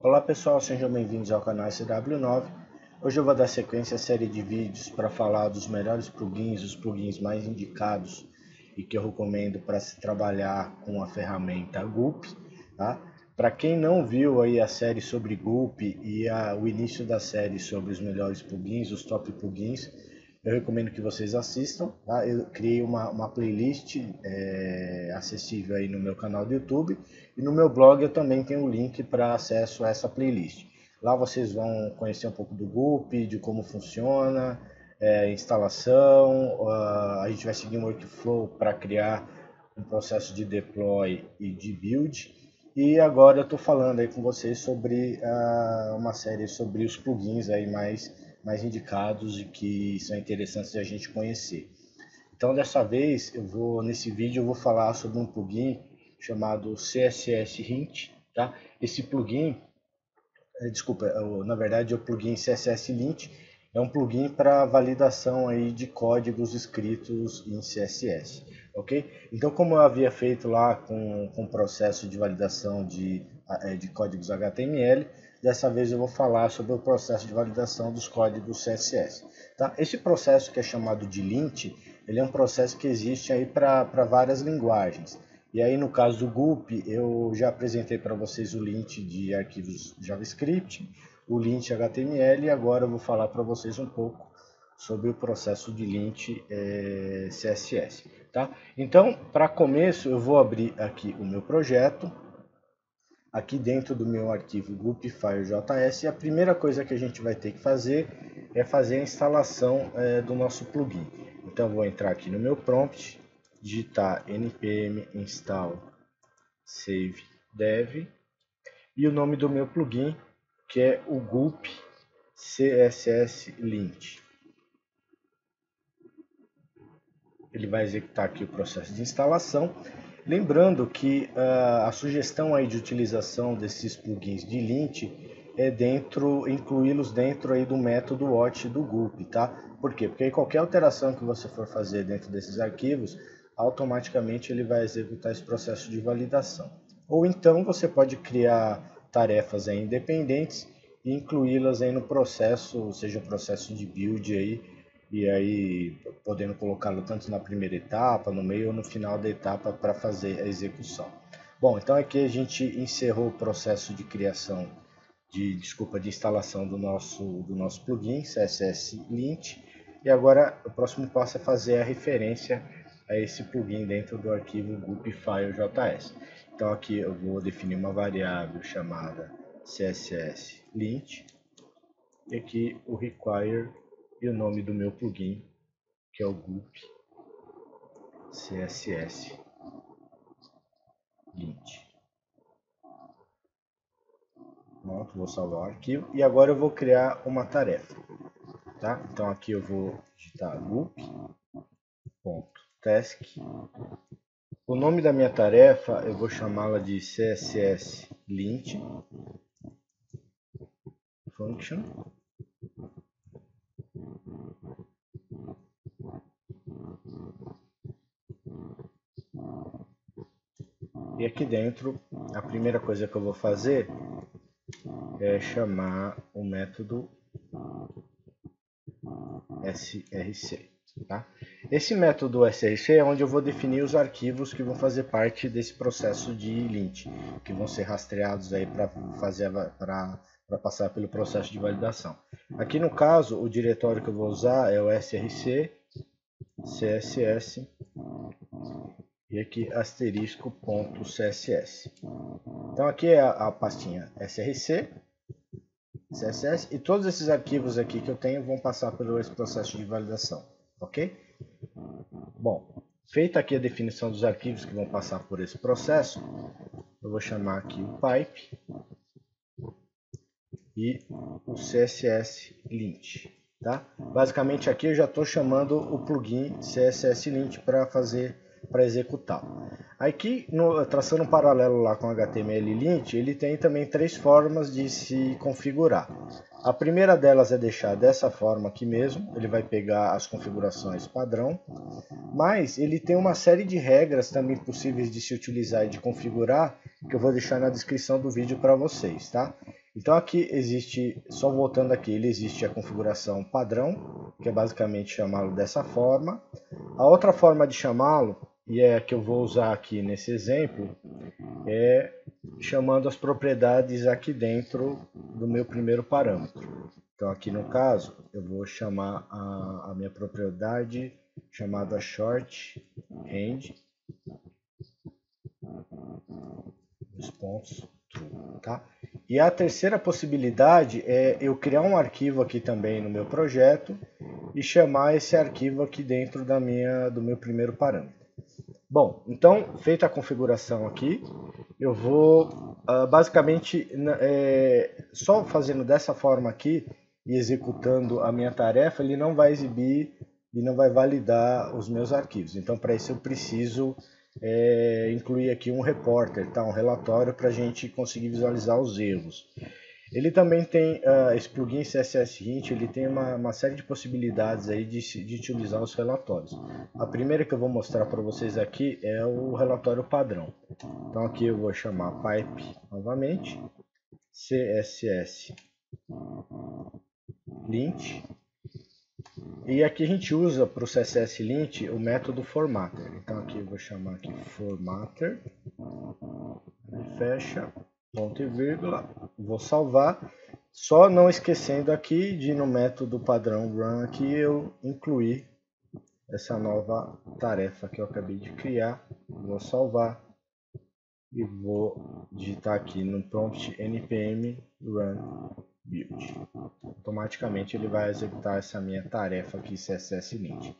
Olá pessoal, sejam bem-vindos ao canal SW9. Hoje eu vou dar sequência à série de vídeos para falar dos melhores plugins, os plugins mais indicados e que eu recomendo para se trabalhar com a ferramenta Gulp. Tá? Para quem não viu aí a série sobre Gulp e o início da série sobre os melhores plugins, os top plugins, eu recomendo que vocês assistam. Tá? Eu criei uma playlist acessível aí no meu canal do YouTube e no meu blog eu também tenho o link para acesso a essa playlist. Lá vocês vão conhecer um pouco do Gulp, de como funciona, instalação, a gente vai seguir um workflow para criar um processo de deploy e de build. E agora eu estou falando aí com vocês sobre uma série sobre os plugins aí mais indicados e que são interessantes de a gente conhecer. Então dessa vez nesse vídeo eu vou falar sobre um plugin chamado CSS Lint, tá? Esse plugin, na verdade é o plugin CSS Lint, é um plugin para validação aí de códigos escritos em CSS, ok? Então como eu havia feito lá com o processo de validação de códigos HTML, dessa vez eu vou falar sobre o processo de validação dos códigos CSS. Tá? Esse processo que é chamado de lint, ele é um processo que existe aí para várias linguagens. E aí no caso do Gulp, eu já apresentei para vocês o lint de arquivos JavaScript, o lint HTML, e agora eu vou falar para vocês um pouco sobre o processo de lint CSS. Tá? Então, para começo, eu vou abrir aqui o meu projeto, aqui dentro do meu arquivo gulpfile.js, e a primeira coisa que a gente vai ter que fazer é fazer a instalação do nosso plugin. Então, eu vou entrar aqui no meu prompt, digitar npm install save dev e o nome do meu plugin, que é o Gulp CSS Lint. Ele vai executar aqui o processo de instalação. Lembrando que a sugestão aí de utilização desses plugins de lint é incluí-los dentro aí do método watch do Gulp, tá? Por quê? Porque aí qualquer alteração que você for fazer dentro desses arquivos, automaticamente ele vai executar esse processo de validação. Ou então você pode criar tarefas aí independentes e incluí-las aí no processo, seja o processo de build aí, e aí podendo colocá-lo tanto na primeira etapa, no meio ou no final da etapa para fazer a execução. Bom, então aqui a gente encerrou o processo de criação, de instalação do nosso plugin CSS Lint, e agora o próximo passo é fazer a referência a esse plugin dentro do arquivo gulpfile.js. Então aqui eu vou definir uma variável chamada CSS Lint, e aqui o require e o nome do meu plugin, que é o Gulp CSS Lint. Pronto, vou salvar o arquivo e agora eu vou criar uma tarefa. Tá? Então aqui eu vou digitar gulp.task. O nome da minha tarefa eu vou chamá-la de CSS Lint Function. E aqui dentro, a primeira coisa que eu vou fazer é chamar o método src. Tá? Esse método src é onde eu vou definir os arquivos que vão fazer parte desse processo de lint, que vão ser rastreados aí para passar pelo processo de validação. Aqui no caso, o diretório que eu vou usar é o src css e aqui asterisco.css. Então aqui é a pastinha src, css, e todos esses arquivos aqui que eu tenho vão passar pelo esse processo de validação, ok? Bom, feita aqui a definição dos arquivos que vão passar por esse processo, eu vou chamar aqui o pipe e o css lint. Tá? Basicamente aqui eu já estou chamando o plugin CSS Lint para executar. Aqui, traçando um paralelo lá com HTML Lint, ele tem também três formas de se configurar. A primeira delas é deixar dessa forma aqui mesmo, ele vai pegar as configurações padrão, mas ele tem uma série de regras também possíveis de se utilizar e de configurar, que eu vou deixar na descrição do vídeo para vocês. Tá? Então aqui existe, só voltando aqui, ele existe a configuração padrão, que é basicamente chamá-lo dessa forma. A outra forma de chamá-lo, e é a que eu vou usar aqui nesse exemplo, é chamando as propriedades aqui dentro do meu primeiro parâmetro. Então aqui no caso, eu vou chamar a minha propriedade chamada short range, os pontos true, tá? E a terceira possibilidade é eu criar um arquivo aqui também no meu projeto e chamar esse arquivo aqui dentro do meu primeiro parâmetro. Bom, então, feita a configuração aqui, eu vou basicamente só fazendo dessa forma aqui e executando a minha tarefa, ele não vai exibir e não vai validar os meus arquivos. Então, para isso eu preciso incluir aqui um reporter, tá? Um relatório para a gente conseguir visualizar os erros. Ele também tem, esse plugin CSS Hint, ele tem uma série de possibilidades aí de utilizar os relatórios. A primeira que eu vou mostrar para vocês aqui é o relatório padrão. Então aqui eu vou chamar pipe novamente, CSS lint, e aqui a gente usa para o CSS lint o método formatter. Então aqui eu vou chamar aqui formatter, fecha, ponto e vírgula, vou salvar, só não esquecendo aqui de no método padrão run aqui eu incluir essa nova tarefa que eu acabei de criar, vou salvar e vou digitar aqui no prompt npm run build. Automaticamente ele vai executar essa minha tarefa aqui CSS lint.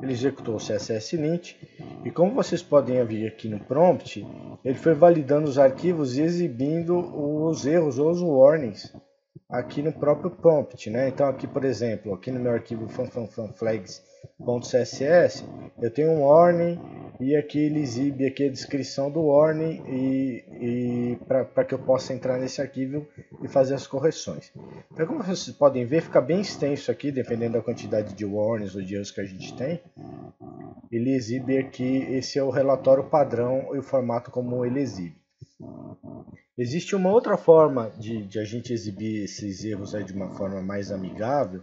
Ele executou o CSS lint e como vocês podem ver aqui no prompt, ele foi validando os arquivos e exibindo os erros ou os warnings aqui no próprio prompt, né? Então aqui, por exemplo, aqui no meu arquivo fanfanfanflags.css, eu tenho um warning e aqui ele exibe aqui a descrição do warning e para que eu possa entrar nesse arquivo e fazer as correções. Então, como vocês podem ver, fica bem extenso aqui, dependendo da quantidade de warnings ou de erros que a gente tem. Ele exibe aqui, esse é o relatório padrão e o formato como ele exibe. Existe uma outra forma de a gente exibir esses erros aí de uma forma mais amigável,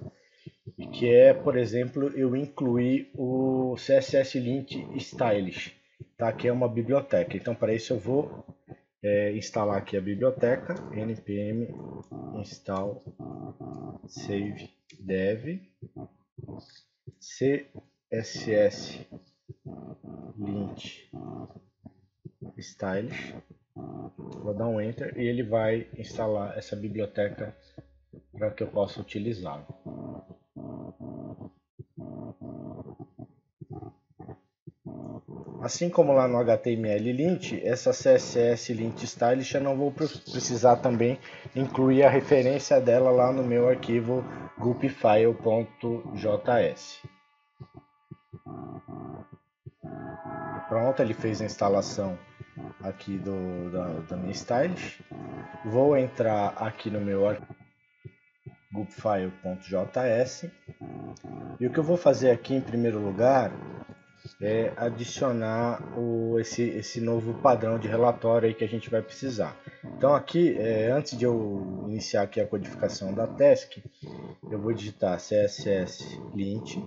que é, por exemplo, eu incluir o CSS Lint Stylish, tá? Que é uma biblioteca. Então, para isso eu vou instalar aqui a biblioteca, npm install save dev css lint stylish. Vou dar um enter e ele vai instalar essa biblioteca para que eu possa utilizá-la. Assim como lá no HTML lint, essa CSS lint stylish eu não vou precisar também incluir a referência dela lá no meu arquivo gupfile.js. Pronto, ele fez a instalação aqui da minha stylish. Vou entrar aqui no meu arquivo gupfile.js e o que eu vou fazer aqui em primeiro lugar é adicionar esse novo padrão de relatório aí que a gente vai precisar. Então aqui, antes de eu iniciar aqui a codificação da task, eu vou digitar css lint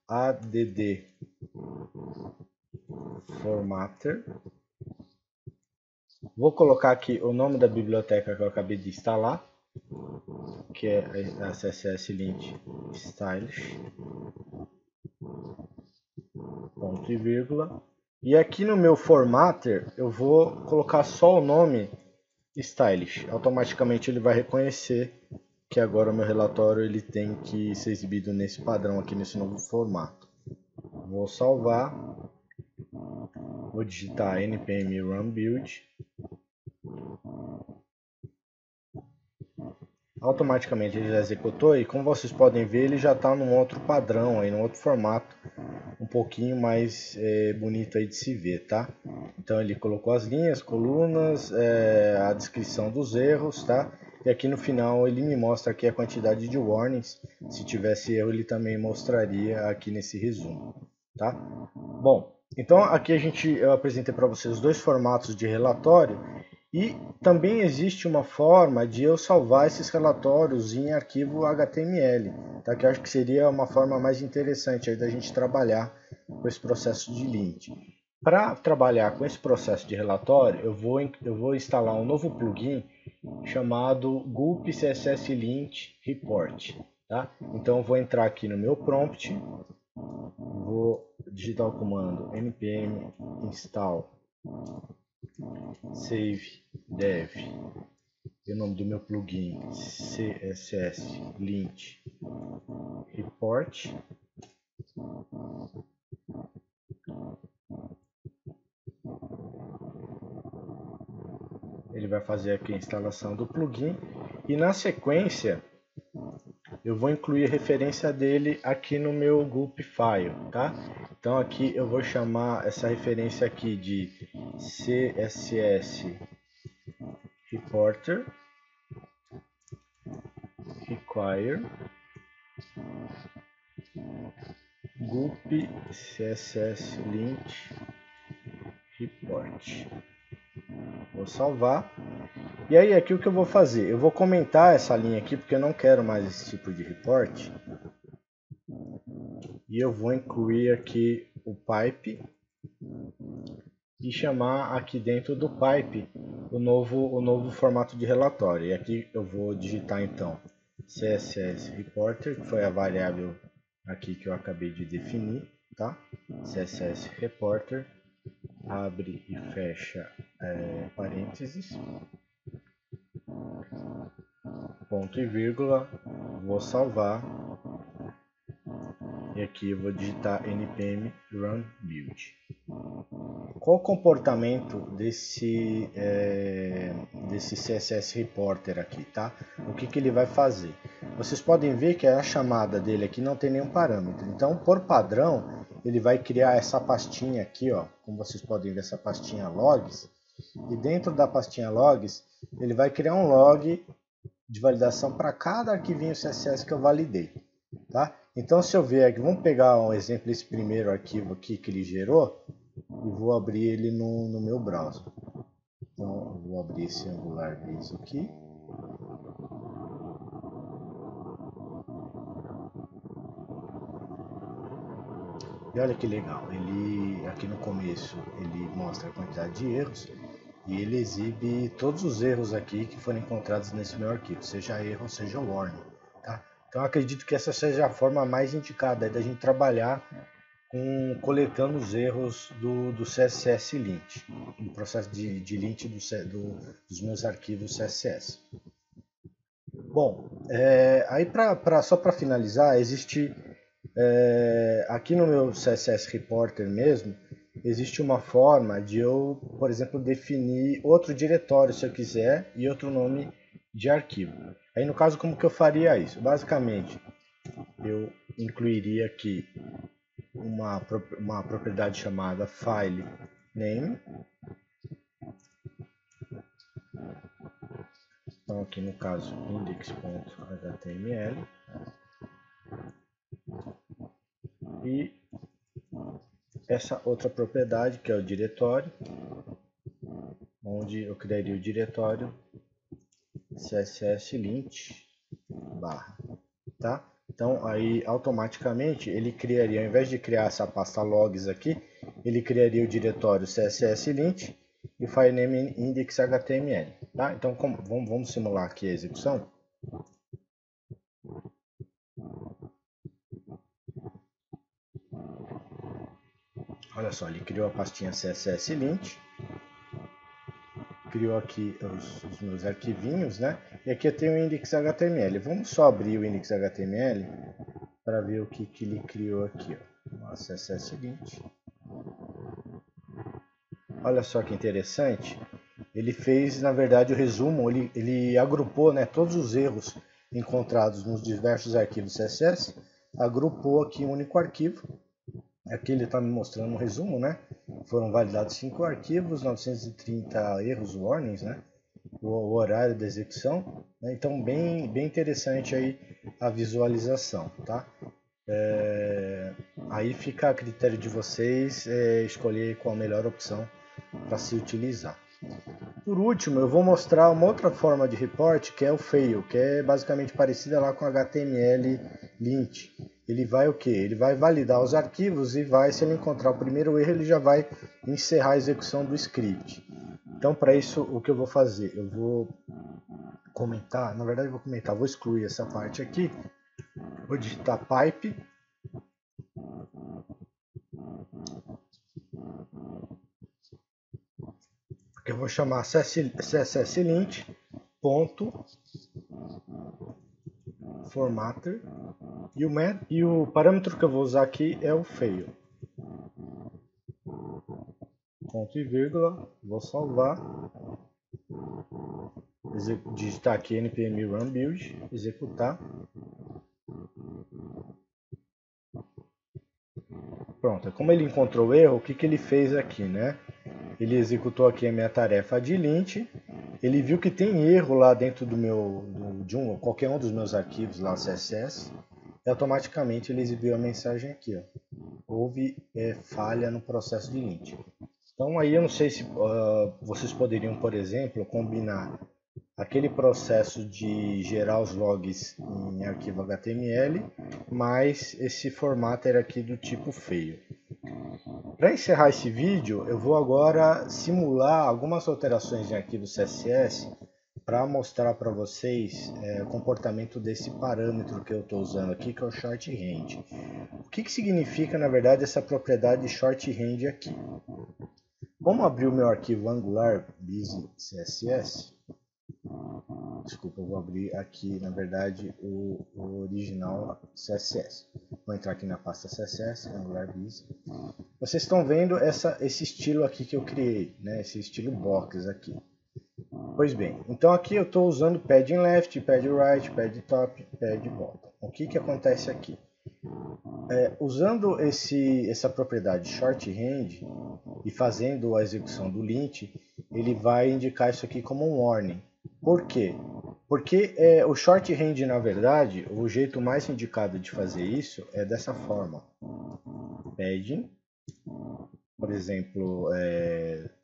.add formatter. Vou colocar aqui o nome da biblioteca que eu acabei de instalar, que é a CSS lint stylish, ponto e vírgula. E aqui no meu formatter eu vou colocar só o nome stylish. Automaticamente ele vai reconhecer que agora o meu relatório ele tem que ser exibido nesse padrão aqui, nesse novo formato. Vou salvar, vou digitar npm run build. Automaticamente ele já executou e como vocês podem ver ele já está num outro padrão, aí, num outro formato, um pouquinho mais bonito aí de se ver, tá? Então ele colocou as linhas, colunas, a descrição dos erros, tá? E aqui no final ele me mostra aqui a quantidade de warnings. Se tivesse erro ele também mostraria aqui nesse resumo, tá? Bom, Então aqui eu apresentei para vocês os dois formatos de relatório e também existe uma forma de eu salvar esses relatórios em arquivo HTML, tá? Que eu acho que seria uma forma mais interessante aí da gente trabalhar com esse processo de lint. Para trabalhar com esse processo de relatório, eu vou instalar um novo plugin chamado Gulp CSS Lint Report. Tá? Então eu vou entrar aqui no meu prompt, vou digitar o comando npm install save dev e o nome do meu plugin CSS Lint Report. Ele vai fazer aqui a instalação do plugin e na sequência eu vou incluir a referência dele aqui no meu gulp file, tá? Então aqui eu vou chamar essa referência aqui de CSS Reporter require gulp CSS lint report. Vou salvar. E aí aqui o que eu vou fazer? Eu vou comentar essa linha aqui porque eu não quero mais esse tipo de report. E eu vou incluir aqui o pipe e chamar aqui dentro do pipe o novo formato de relatório. E aqui eu vou digitar então CSS Reporter, que foi a variável aqui que eu acabei de definir, tá? CSS Reporter, abre e fecha parênteses, ponto e vírgula, vou salvar e aqui eu vou digitar npm run build. Qual o comportamento desse CSS Reporter aqui, tá? O que ele vai fazer? Vocês podem ver que a chamada dele aqui não tem nenhum parâmetro. Então, por padrão, ele vai criar essa pastinha aqui, ó. Como vocês podem ver, essa pastinha logs. E dentro da pastinha logs, ele vai criar um log de validação para cada arquivinho CSS que eu validei, tá? Então, se eu ver aqui, vamos pegar um exemplo, esse primeiro arquivo aqui que ele gerou, e vou abrir ele no meu browser. Então, eu vou abrir esse Angular Base aqui. E olha que legal, ele aqui no começo ele mostra a quantidade de erros e ele exibe todos os erros aqui que foram encontrados nesse meu arquivo, seja erro, seja warning. Tá? Então acredito que essa seja a forma mais indicada da gente trabalhar coletando os erros do CSS Lint, no processo de lint dos meus arquivos CSS. Bom, aí só para finalizar, existe aqui no meu CSS Reporter mesmo, existe uma forma de eu, por exemplo, definir outro diretório se eu quiser e outro nome de arquivo. Aí no caso, como que eu faria isso? Basicamente, eu incluiria aqui uma propriedade chamada file name. Então aqui no caso index.html e essa outra propriedade que é o diretório, onde eu criaria o diretório css lint barra, tá? Então aí automaticamente ele criaria, ao invés de criar essa pasta logs aqui, ele criaria o diretório css lint e file name index.html, tá? Então vamos simular aqui a execução. Olha só, ele criou a pastinha css lint, criou aqui os meus arquivinhos, né? E aqui eu tenho o index.html. Vamos só abrir o index.html para ver o que ele criou aqui, ó. CSS lint. Olha só que interessante. Ele fez, na verdade, o resumo, ele agrupou, né, todos os erros encontrados nos diversos arquivos CSS, agrupou aqui em um único arquivo. Aqui ele está me mostrando um resumo, né? Foram validados 5 arquivos, 930 erros warnings, né? O horário da execução, né? Então bem interessante aí a visualização, tá? aí fica a critério de vocês escolher qual a melhor opção para se utilizar. Por último, eu vou mostrar uma outra forma de report, que é o fail, que é basicamente parecida lá com HTML lint. Ele vai o quê? Ele vai validar os arquivos e vai, se ele encontrar o primeiro erro, ele já vai encerrar a execução do script. Então, para isso, o que eu vou fazer? Eu vou comentar, na verdade eu vou comentar, vou excluir essa parte aqui, vou digitar pipe, que eu vou chamar css_lint ponto formatter e o parâmetro que eu vou usar aqui é o fail. Ponto e vírgula, vou salvar, digitar aqui npm run build, executar. Pronto, como ele encontrou o erro, o que ele fez aqui, né? Ele executou aqui a minha tarefa de lint, ele viu que tem erro lá dentro de qualquer um dos meus arquivos lá CSS, e automaticamente ele exibiu a mensagem aqui, ó. Houve falha no processo de lint. Então aí eu não sei se vocês poderiam, por exemplo, combinar aquele processo de gerar os logs em arquivo HTML, mais esse formatter aqui do tipo feio. Para encerrar esse vídeo, eu vou agora simular algumas alterações em arquivo CSS para mostrar para vocês o comportamento desse parâmetro que eu estou usando aqui, que é o shorthand. O que significa, na verdade, essa propriedade shorthand aqui? Vamos abrir o meu arquivo Angular Busy CSS. Desculpa, eu vou abrir aqui, na verdade, o original CSS. Vou entrar aqui na pasta CSS, Angular Busy. Vocês estão vendo esse estilo aqui que eu criei, né? Esse estilo box aqui. Pois bem, então aqui eu estou usando padding left, padding right, padding top, padding bottom. O que acontece aqui? Usando essa propriedade shorthand e fazendo a execução do lint, ele vai indicar isso aqui como um warning. Por quê? Porque o shorthand, na verdade, o jeito mais indicado de fazer isso é dessa forma. Padding, por exemplo,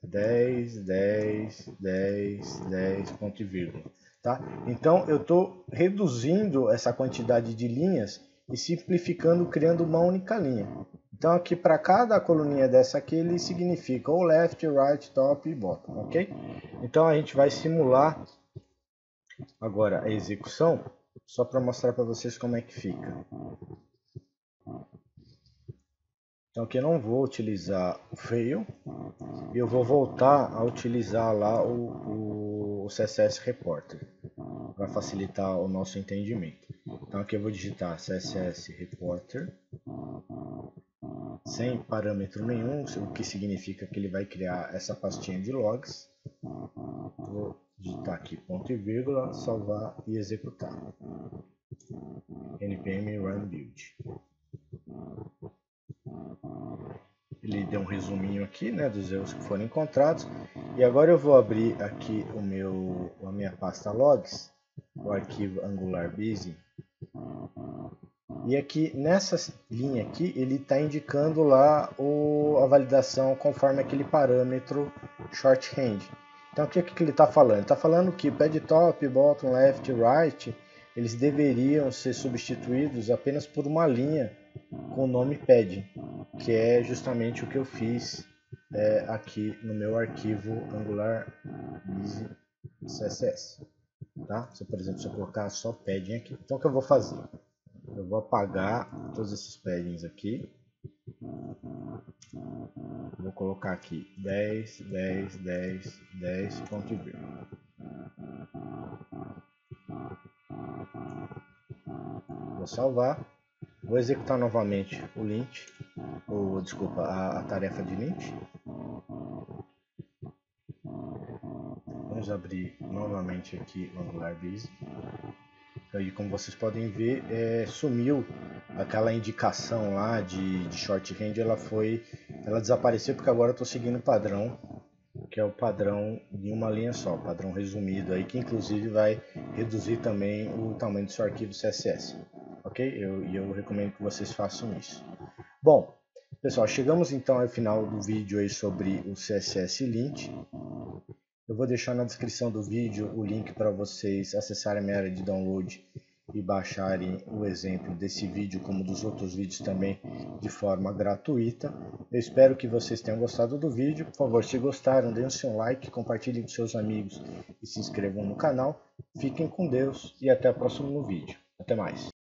10, 10, 10, 10, ponto e vírgula. Tá? Então eu estou reduzindo essa quantidade de linhas e simplificando, criando uma única linha. Então aqui para cada coluninha dessa aqui, ele significa o left, right, top e bottom, ok? Então a gente vai simular agora a execução, só para mostrar para vocês como é que fica. Então aqui eu não vou utilizar o fail, e eu vou voltar a utilizar lá o CSS Reporter, para facilitar o nosso entendimento. Então aqui eu vou digitar CSS Reporter, sem parâmetro nenhum, o que significa que ele vai criar essa pastinha de logs. Vou digitar aqui ponto e vírgula, salvar e executar. npm run build. Ele deu um resuminho aqui, né, dos erros que foram encontrados. E agora eu vou abrir aqui a minha pasta logs, o arquivo Angular Busy. E aqui nessa linha aqui ele está indicando lá a validação conforme aquele parâmetro shorthand. Então o que ele está falando? Ele está falando que pad top, bottom, left, right, eles deveriam ser substituídos apenas por uma linha com o nome pad, que é justamente o que eu fiz aqui no meu arquivo Angular Busy CSS. Tá? Por exemplo, se eu colocar só padding aqui, então o que eu vou fazer? Eu vou apagar todos esses paddings aqui. Vou colocar aqui 10, 10, 10, 10, ponto e vírgula. Vou salvar. Vou executar novamente o lint, desculpa, a tarefa de lint. Vamos abrir novamente aqui o Angular Busy. Aí, como vocês podem ver, sumiu aquela indicação lá de shorthand, ela desapareceu porque agora eu estou seguindo o padrão, que é o padrão de uma linha só, o padrão resumido aí, que inclusive vai reduzir também o tamanho do seu arquivo CSS, ok? Eu recomendo que vocês façam isso. Bom, pessoal, chegamos então ao final do vídeo aí sobre o CSS Lint. Eu vou deixar na descrição do vídeo o link para vocês acessarem a minha área de download e baixarem o exemplo desse vídeo, como dos outros vídeos também, de forma gratuita. Eu espero que vocês tenham gostado do vídeo. Por favor, se gostaram, deem o seu like, compartilhem com seus amigos e se inscrevam no canal. Fiquem com Deus e até o próximo vídeo. Até mais.